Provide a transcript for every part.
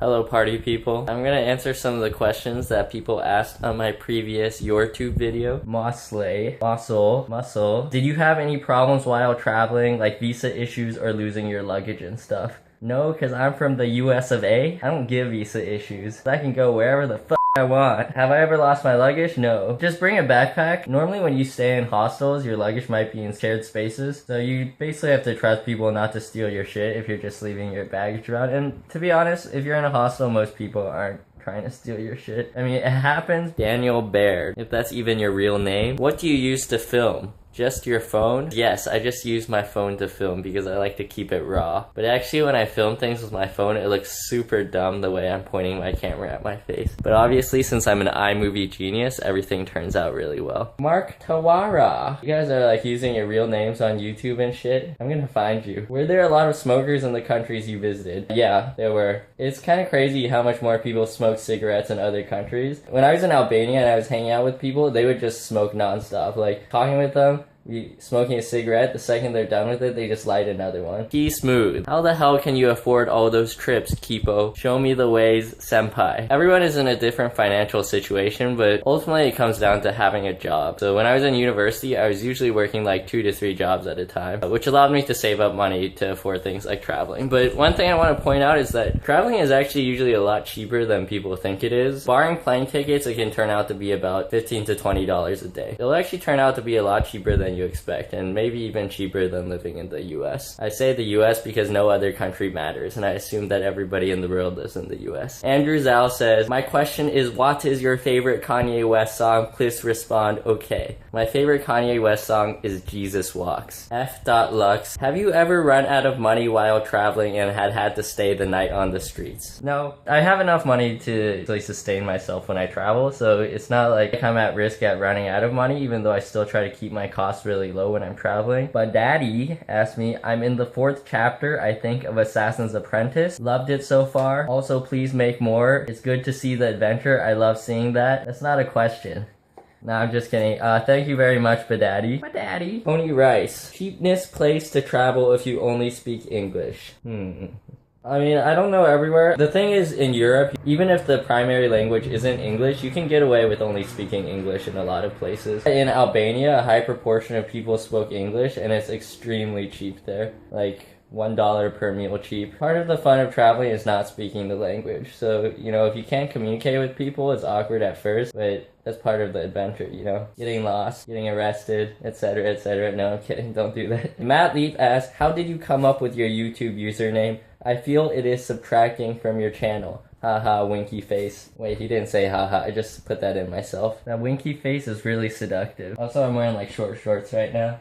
Hello party people. I'm gonna answer some of the questions that people asked on my previous YourTube video. Mosley, Muscle. Did you have any problems while traveling, like visa issues or losing your luggage and stuff? No, because I'm from the US of A. I don't give visa issues. I can go wherever the fuck I want. Have I ever lost my luggage? No. Just bring a backpack. Normally when you stay in hostels, your luggage might be in shared spaces. So you basically have to trust people not to steal your shit if you're just leaving your baggage around. And to be honest, if you're in a hostel, most people aren't trying to steal your shit. I mean, it happens. Daniel Baird, if that's even your real name. What do you use to film? Just your phone? Yes, I just use my phone to film because I like to keep it raw. But actually when I film things with my phone, it looks super dumb the way I'm pointing my camera at my face. But obviously since I'm an iMovie genius, everything turns out really well. Mark Tawara. You guys are like using your real names on YouTube and shit. I'm gonna find you. Were there a lot of smokers in the countries you visited? Yeah, there were. It's kind of crazy how much more people smoke cigarettes in other countries. When I was in Albania and I was hanging out with people, they would just smoke nonstop. Like talking with them, smoking a cigarette, the second they're done with it, they just light another one. Key Smooth. How the hell can you afford all those trips, Kipo? Show me the ways, senpai. Everyone is in a different financial situation, but ultimately it comes down to having a job. So when I was in university, I was usually working like 2 to 3 jobs at a time, which allowed me to save up money to afford things like traveling. But one thing I want to point out is that traveling is actually usually a lot cheaper than people think it is. Barring plane tickets, it can turn out to be about $15 to $20 a day. It'll actually turn out to be a lot cheaper than you expect, and maybe even cheaper than living in the US. I say the US because no other country matters, and I assume that everybody in the world lives in the US. Andrew Zhao says, my question is, what is your favorite Kanye West song? Please respond, okay. My favorite Kanye West song is Jesus Walks. F.Lux. Have you ever run out of money while traveling and had to stay the night on the streets? No. I have enough money to sustain myself when I travel, so it's not like I'm at risk at running out of money, even though I still try to keep my costs really low when I'm traveling. But Daddy asked me, I'm in the 4th chapter, I think, of Assassin's Apprentice. Loved it so far. Also, please make more. It's good to see the adventure. I love seeing that. That's not a question. Nah, I'm just kidding. Thank you very much, Badaddy. Badaddy. Tony Rice. Cheapness place to travel if you only speak English. I mean, I don't know everywhere. The thing is, in Europe, even if the primary language isn't English, you can get away with only speaking English in a lot of places. In Albania, a high proportion of people spoke English, and it's extremely cheap there. Like, $1 per meal cheap. Part of the fun of traveling is not speaking the language. So, you know, if you can't communicate with people, it's awkward at first, but that's part of the adventure, you know? Getting lost, getting arrested, etc., etc. No, I'm kidding, don't do that. Matt Leap asked, how did you come up with your YouTube username? I feel it is subtracting from your channel. Haha, winky face. Wait, he didn't say haha, I just put that in myself. That winky face is really seductive. Also, I'm wearing like short shorts right now.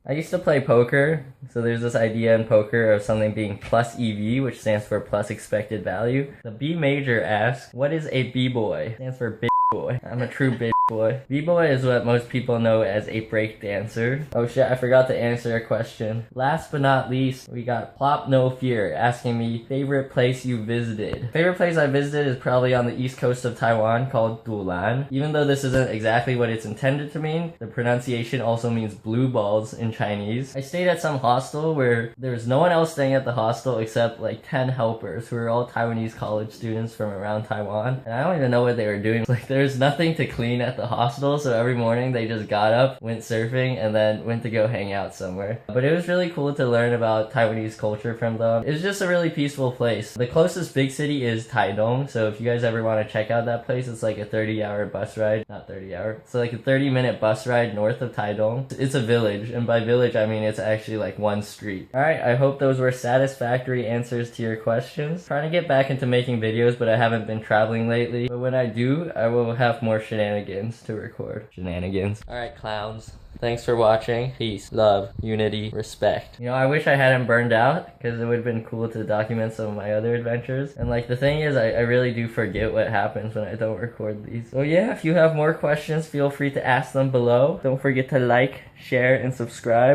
I used to play poker, so there's this idea in poker of something being plus EV, which stands for plus expected value. The B major asks, what is a B-boy? Stands for big boy. I'm a true big boy. B-boy is what most people know as a break dancer. Oh shit, I forgot to answer a question. Last but not least, we got Plop No Fear asking me, favorite place you visited? Favorite place I visited is probably on the east coast of Taiwan called Dulan. Even though this isn't exactly what it's intended to mean, the pronunciation also means blue balls in Chinese. I stayed at some hostel where there was no one else staying at the hostel except like 10 helpers who were all Taiwanese college students from around Taiwan. And I don't even know what they were doing. Like there's nothing to clean at the hostel, so every morning they just got up, went surfing, and then went to go hang out somewhere. But it was really cool to learn about Taiwanese culture from them. It was just a really peaceful place. The closest big city is Taidong, so if you guys ever want to check out that place, it's like a 30-hour bus ride. Not 30-hour. It's like a 30-minute bus ride north of Taidong. It's a village, and by village I mean it's actually like one street. Alright, I hope those were satisfactory answers to your questions. Trying to get back into making videos, but I haven't been traveling lately. But when I do, I will have more shenanigans to record. Shenanigans. Alright, clowns. Thanks for watching. Peace, love, unity, respect. You know, I wish I hadn't burned out, because it would have been cool to document some of my other adventures. And like, the thing is, I really do forget what happens when I don't record these. So yeah, if you have more questions, feel free to ask them below. Don't forget to like, share, and subscribe.